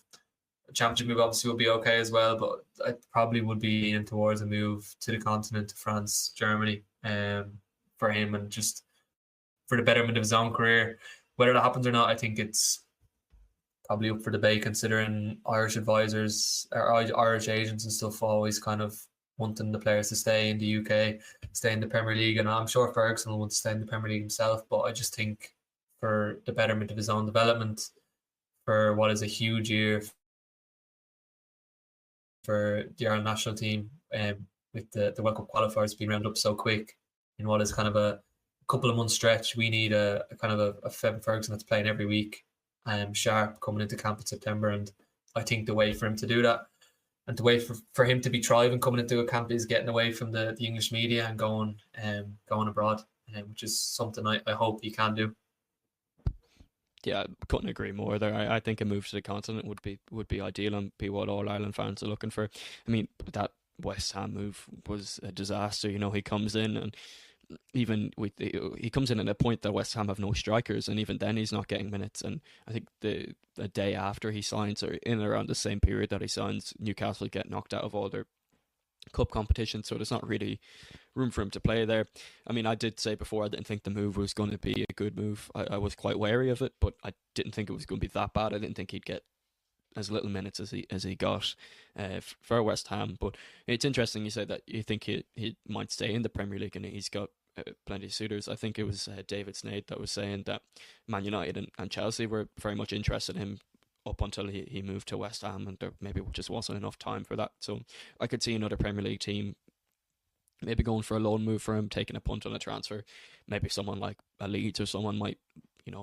championship move obviously would be okay as well, but I probably would be leaning towards a move to the continent, to France, Germany, for him, and just for the betterment of his own career. Whether that happens or not, I think it's probably up for debate, considering Irish advisors or Irish agents and stuff always kind of wanting the players to stay in the UK, stay in the Premier League. And I'm sure Ferguson will want to stay in the Premier League himself, but I just think for the betterment of his own development, for what is a huge year for the Ireland national team, with the World Cup qualifiers being rounded up so quick in what is kind of a couple of months stretch, we need a kind of a Ferguson that's playing every week, sharp, coming into camp in September. And I think the way for him to do that, and the way for him to be thriving coming into a camp, is getting away from the English media and going abroad, which is something I hope he can do. Yeah, I couldn't agree more there. I think a move to the continent would be ideal and be what all Ireland fans are looking for. I mean, that West Ham move was a disaster. He comes in, and even he comes in at a point that West Ham have no strikers, and even then he's not getting minutes. And I think the day after he signs, or in and around the same period that he signs, Newcastle get knocked out of all their cup competitions, so there's not really room for him to play there. I mean, I did say before I didn't think the move was going to be a good move. I was quite wary of it, but I didn't think it was going to be that bad. I didn't think he'd get as little minutes as he got for West Ham. But it's interesting you say that you think he might stay in the Premier League, and he's got plenty of suitors. I think it was David Snade that was saying that Man United and Chelsea were very much interested in him up until he moved to West Ham, and there maybe just wasn't enough time for that. So I could see another Premier League team maybe going for a loan move for him, taking a punt on a transfer. Maybe someone like a Leeds or someone might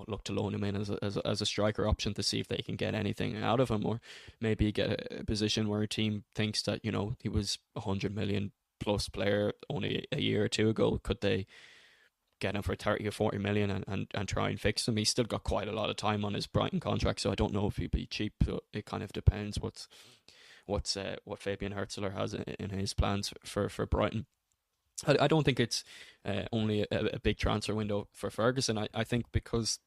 look to loan him in as a striker option to see if they can get anything out of him, or maybe get a position where a team thinks that he was 100 million plus player only a year or two ago. Could they get him for 30 or 40 million and try and fix him? He's still got quite a lot of time on his Brighton contract, so I don't know if he'd be cheap. So it kind of depends what Fabian Herzler has in his plans for Brighton. I don't think it's only a big transfer window for Ferguson. I think because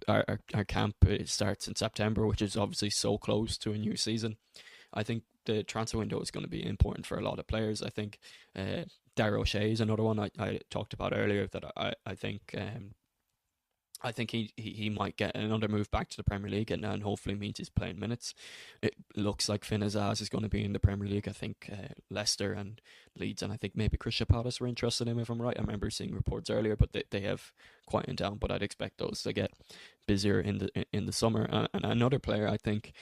our camp starts in September, which is obviously so close to a new season, I think the transfer window is going to be important for a lot of players. I think Darragh O'Shea is another one I talked about earlier that I think I think he might get another move back to the Premier League, and hopefully means he's playing minutes. It looks like Finn Azaz is going to be in the Premier League. I think Leicester and Leeds, and I think maybe Crystal Palace were interested in him, if I'm right. I remember seeing reports earlier, but they have quieted down. But I'd expect those to get busier in the summer. And another player I think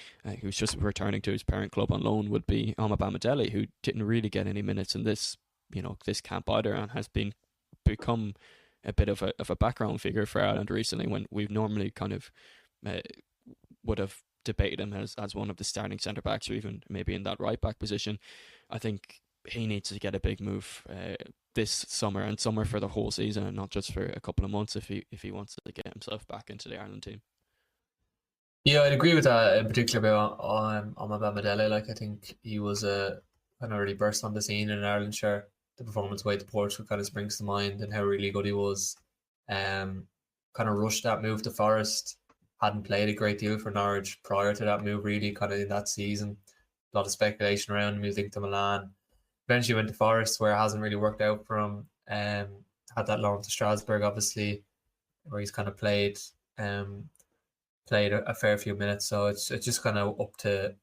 who's just returning to his parent club on loan would be Amabamidele, who didn't really get any minutes in this camp either, and has become a bit of a background figure for Ireland recently, when we've normally kind of would have debated him as one of the starting centre backs, or even maybe in that right back position. I think he needs to get a big move this summer, and summer for the whole season, and not just for a couple of months, if he wants to get himself back into the Ireland team. Yeah, I'd agree with that, in particular about Amabamidele. Like, I think he was kind of really burst on the scene in Ireland. Sure, the performance away to Portugal kind of springs to mind, and how really good he was. Kind of rushed that move to Forest. Hadn't played a great deal for Norwich prior to that move, really, kind of in that season. A lot of speculation around him. He was linked to Milan. Eventually went to Forest, where it hasn't really worked out for him. Had that loan to Strasbourg, obviously, where he's kind of played a fair few minutes. So it's just kind of up to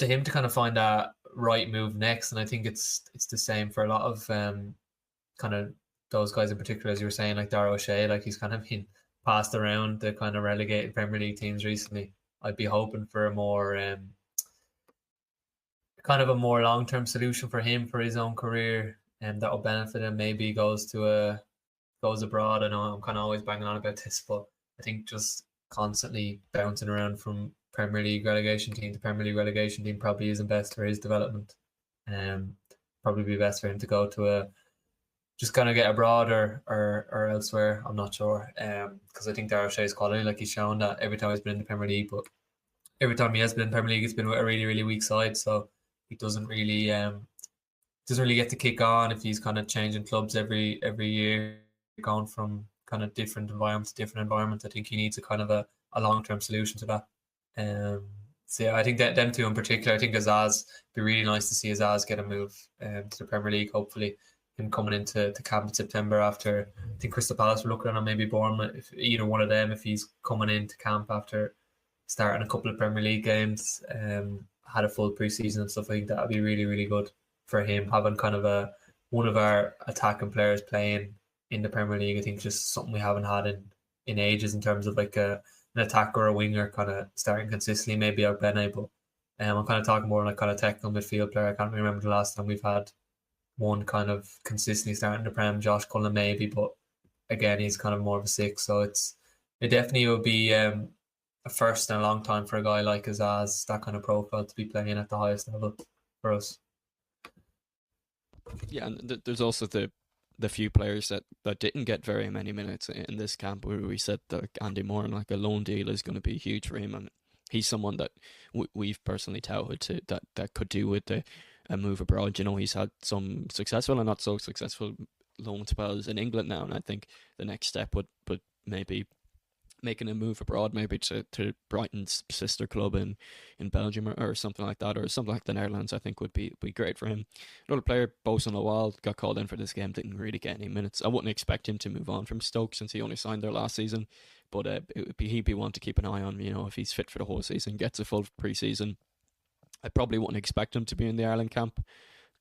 him to kind of find that right move next. And I think it's the same for a lot of kind of those guys in particular, as you were saying, like Dara O'Shea. Like, he's kind of been passed around the kind of relegated Premier League teams recently. I'd be hoping for a more kind of a more long-term solution for him, for his own career, and that will benefit him. Maybe he goes abroad. I know I'm kind of always banging on about this, but I think just constantly bouncing around from Premier League relegation team to Premier League relegation team probably isn't best for his development. Probably be best for him to go to just kind of get abroad or elsewhere. I'm not sure, because I think Dara O'Shea's quality, like, he's shown that every time he's been in the Premier League, but every time he has been in the Premier League, it's been with a really, really weak side. So he doesn't really get to kick on if he's kind of changing clubs every year, going from kind of different environment to different environment. I think he needs a kind of a long-term solution to that. So yeah, I think that them two in particular. I think Azaz, be really nice to see Azaz get a move to the Premier League. Hopefully, him coming into camp in September after, I think Crystal Palace were looking at him, maybe Bournemouth, if either one of them, if he's coming into camp after starting a couple of Premier League games, had a full preseason and stuff. I think that would be really, really good for him, having kind of one of our attacking players playing in the Premier League. I think just something we haven't had in ages, in terms of like an attacker or a winger kind of starting consistently. Maybe our Bene, but I'm kind of talking more like kind of technical midfield player. I can't remember the last time we've had one kind of consistently starting the Prem. Josh Cullen maybe, but again, he's kind of more of a six. So it definitely will be a first in a long time for a guy like Azaz, that kind of profile, to be playing at the highest level for us. Yeah, and there's also the few players that didn't get very many minutes in this camp, where we said that Andy Moore, like, a loan deal is going to be huge for him, and he's someone that we've personally touted to that could do with a move abroad. He's had some successful and not so successful loan spells in England now, and I think the next step would maybe making a move abroad, maybe to Brighton's sister club in Belgium or something like that, or something like the Netherlands. I think would be great for him. Another player, Bosun Lawal, got called in for this game, didn't really get any minutes. I wouldn't expect him to move on from Stoke, since he only signed there last season, but he'd be one to keep an eye on. If he's fit for the whole season, gets a full pre-season. I probably wouldn't expect him to be in the Ireland camp,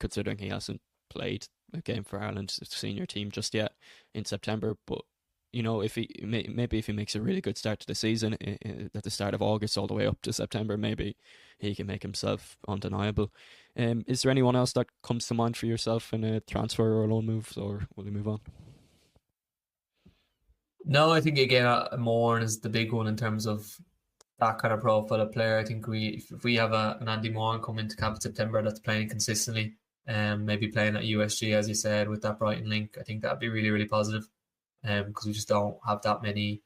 considering he hasn't played a game for Ireland's senior team just yet in September. But if he makes a really good start to the season at the start of August all the way up to September, maybe he can make himself undeniable. Is there anyone else that comes to mind for yourself in a transfer or loan moves, or will we move on? No, I think again, Moore is the big one in terms of that kind of profile of player. I think if we have an Andy Moore come into camp in September that's playing consistently, maybe playing at USG, as you said, with that Brighton link, I think that'd be really, really positive. Because we just don't have that many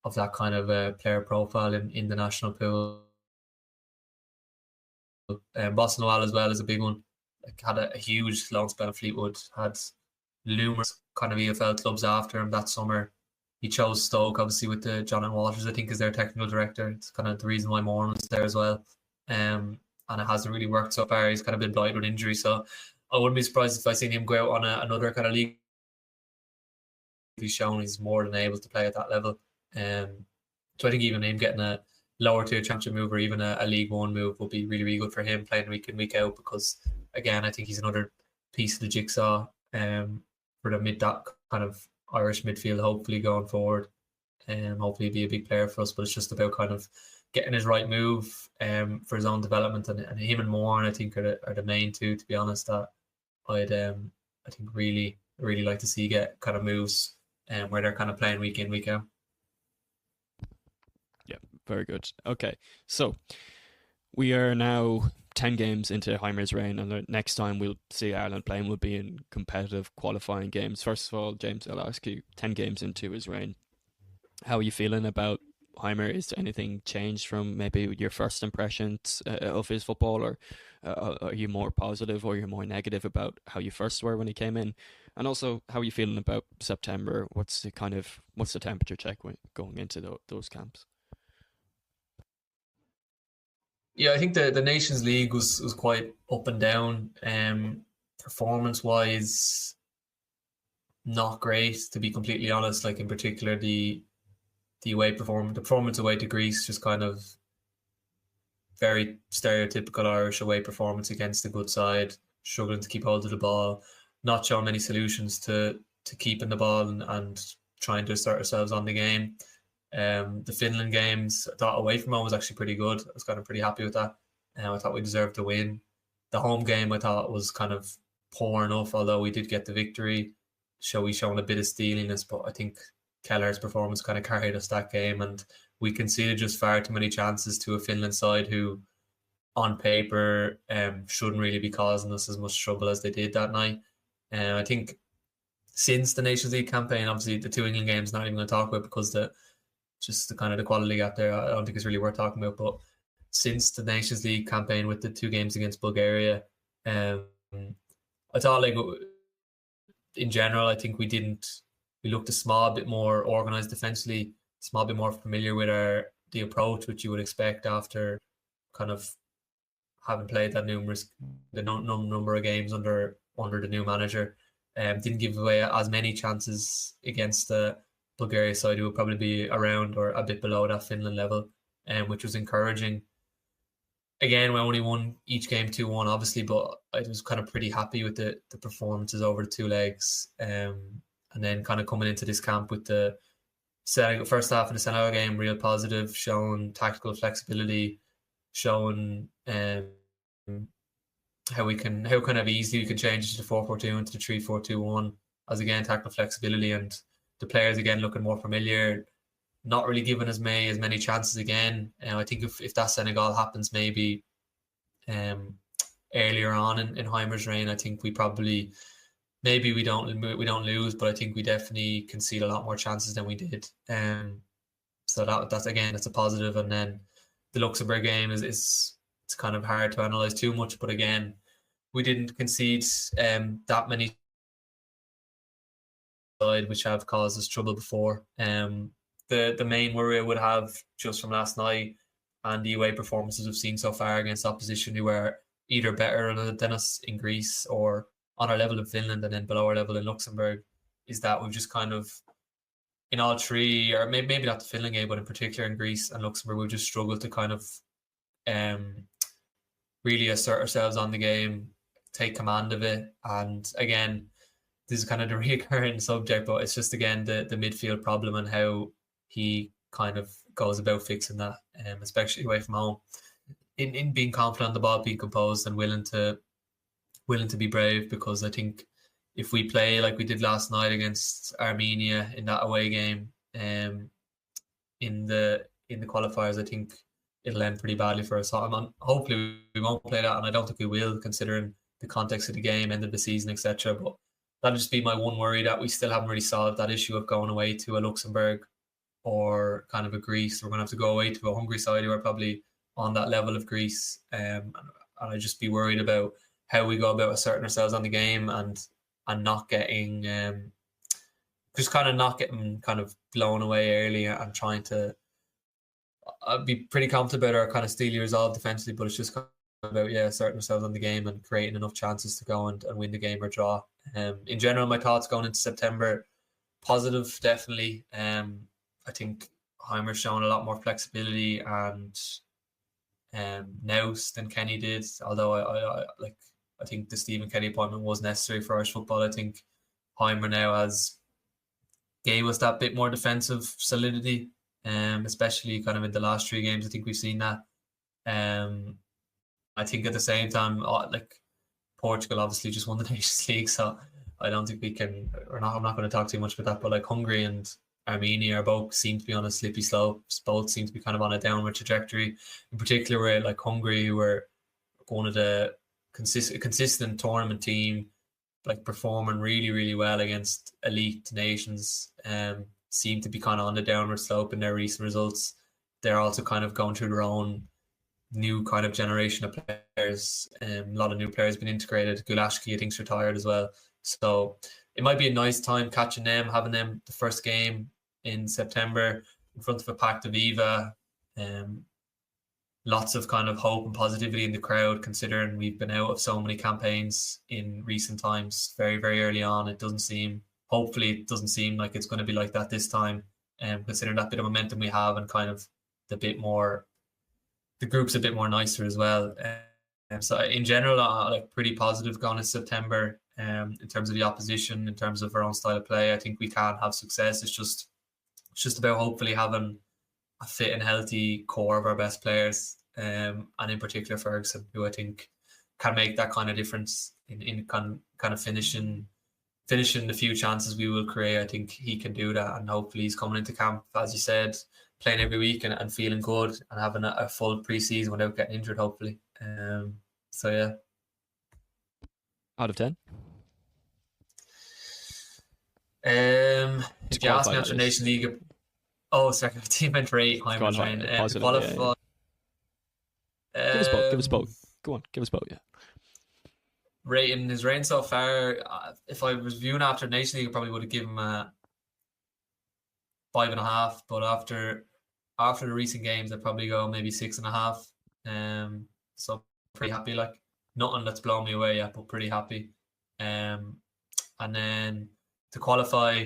of that kind of player profile in the national pool. Bosun Lawal as well is a big one. Like, had a huge loan spell in Fleetwood, had numerous kind of EFL clubs after him that summer. He chose Stoke, obviously, with the John Walters, I think, as their technical director. It's kind of the reason why Moore was there as well. And it hasn't really worked so far. He's kind of been blighted with injury. So I wouldn't be surprised if I seen him go out on another kind of league. He's shown he's more than able to play at that level. So I think even him getting a lower tier championship move or even a League One move will be really, really good for him playing week in, week out, because again, I think he's another piece of the jigsaw for the that kind of Irish midfield, hopefully going forward. Hopefully be a big player for us, but it's just about kind of getting his right move for his own development, and him and Moore, I think are the main two, to be honest, that I'd I think really like to see get kind of moves where they're kind of playing week in, week out. Yeah, very good. Okay, so we are now 10 games into Heimer's reign, and the next time we'll see Ireland playing will be in competitive qualifying games. First of all, James, I'll ask you, 10 games into his reign, how are you feeling about Heimer? Is anything changed from maybe your first impressions of his football, or are you more positive or you're more negative about how you first were when he came in? And also, how are you feeling about September? What's the temperature check going into those camps? Yeah, I think the Nations League was quite up and down. Performance wise, not great, to be completely honest. Like in particular, the performance away to Greece, just kind of very stereotypical Irish away performance against a good side, struggling to keep hold of the ball, not showing many solutions to keeping the ball and trying to assert ourselves on the game. The Finland games, I thought away from home was actually pretty good. I was kind of pretty happy with that. I thought we deserved to win. The home game I thought was kind of poor enough, although we did get the victory. We shown a bit of steeliness, but I think Kelleher's performance kind of carried us that game, and we conceded just far too many chances to a Finland side who, on paper, shouldn't really be causing us as much trouble as they did that night. I think since the Nations League campaign, obviously the two England games, not even going to talk about because the kind of the quality gap there, I don't think it's really worth talking about. But since the Nations League campaign with the two games against Bulgaria, I thought, like, in general, I think we looked a small bit more organised defensively, a small bit more familiar with the approach which you would expect after kind of having played that number of games under the new manager. Didn't give away as many chances against the Bulgaria side, who would probably be around or a bit below that Finland level, which was encouraging. Again, we only won each game 2-1, obviously, but I was kind of pretty happy with the performances over the two legs. And then kind of coming into this camp with the first half of the Senegal game, real positive, showing tactical flexibility, showing how kind of easily we can change it to 4-4-2 into the 3-4-2-1 as, again, tactical flexibility, and the players again looking more familiar, not really giving as many chances again. I think if that Senegal happens maybe earlier on in Heimer's reign, I think we probably we don't lose, but I think we definitely concede a lot more chances than we did. So that's a positive. And then the Luxembourg game is it's kind of hard to analyze too much, but again, we didn't concede that many which have caused us trouble before. The main worry I would have just from last night and the away performances we've seen so far against opposition who are either better than us in Greece or on our level in Finland and then below our level in Luxembourg, is that we've just kind of, in all three, or maybe not the Finland game, but in particular in Greece and Luxembourg, we've just struggled to kind of really assert ourselves on the game, take command of it. And again, this is kind of the recurring subject, but it's just, again, the midfield problem and how he kind of goes about fixing that, especially away from home, in being confident on the ball, being composed and willing to be brave. Because I think if we play like we did last night against Armenia in that away game, in the qualifiers, I think it'll end pretty badly for us. Hopefully we won't play that, and I don't think we will, considering the context of the game, end of the season, etc. But that'll just be my one worry, that we still haven't really solved that issue of going away to a Luxembourg or kind of a Greece. We're going to have to go away to a Hungary side who are probably on that level of Greece, and I'd just be worried about how we go about asserting ourselves on the game and not getting not getting kind of blown away early and trying to. I'd be pretty confident about our kind of steely resolve defensively, but it's just kind of about asserting ourselves on the game and creating enough chances to go and win the game or draw. In general, my thoughts going into September, positive, definitely. I think Heimer's shown a lot more flexibility and nous than Kenny did. Although I think the Stephen Kenny appointment was necessary for Irish football. I think Heimer now gave us that bit more defensive solidity, especially kind of in the last 3 games. I think we've seen that. I think at the same time, Portugal obviously just won the Nations League, so I don't think we can, I'm not going to talk too much about that, but Hungary and Armenia both seem to be on a slippy slope. Both seem to be kind of on a downward trajectory. In particular, where Hungary, who were one of the consistent tournament team, performing really, really well against elite nations, seem to be kind of on the downward slope in their recent results. They're also kind of going through their own new kind of generation of players. A lot of new players been integrated. Gulashki, I think, is retired as well. So it might be a nice time catching them, having them the first game in September in front of a packed Aviva. Lots of kind of hope and positivity in the crowd, considering we've been out of so many campaigns in recent times. Very, very early on, hopefully it doesn't seem like it's going to be like that this time. Considering that bit of momentum we have, and kind of the group's a bit more nicer as well. So in general, pretty positive going into September. In terms of the opposition, in terms of our own style of play, I think we can have success. It's just about hopefully having a fit and healthy core of our best players, and in particular Ferguson, who I think can make that kind of difference in kind of finishing the few chances we will create. I think he can do that, and hopefully he's coming into camp, as you said, playing every week and feeling good and having a full pre-season without getting injured, hopefully. So yeah. Out of 10? If you ask me after Nation League, second team meant rate. Qualify. Give us both. Go on, give us both. Yeah. Rating his reign so far. If I was viewing after Nation League, I probably would have given him a 5.5. But after the recent games, I'd probably go maybe 6.5. So pretty happy. Nothing that's blown me away yet, but pretty happy. And then to qualify,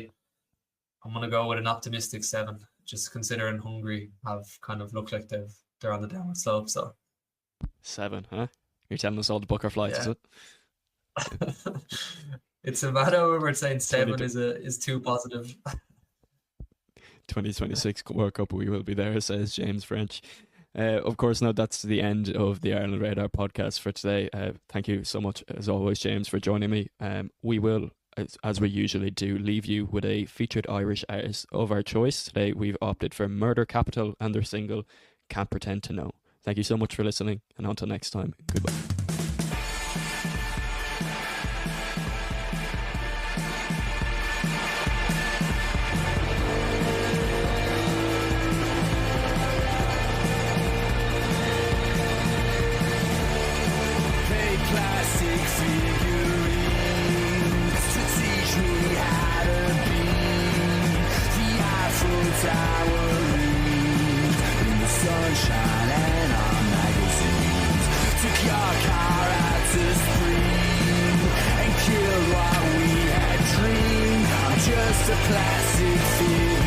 I'm going to go with an optimistic 7, just considering Hungary have kind of looked like they're on the downward slope. So 7, huh? You're telling us all the Booker flights, is it? It's a matter where we're saying 7 is too positive. 2026 World Cup, we will be there, says James French. Of course, now that's the end of the Ireland Radar podcast for today. Thank you so much, as always, James, for joining me. We will, as we usually do, leave you with a featured Irish artist of our choice. Today we've opted for Murder Capital and their single Can't Pretend to Know. Thank you so much for listening, and until next time, goodbye. Just a plastic figure.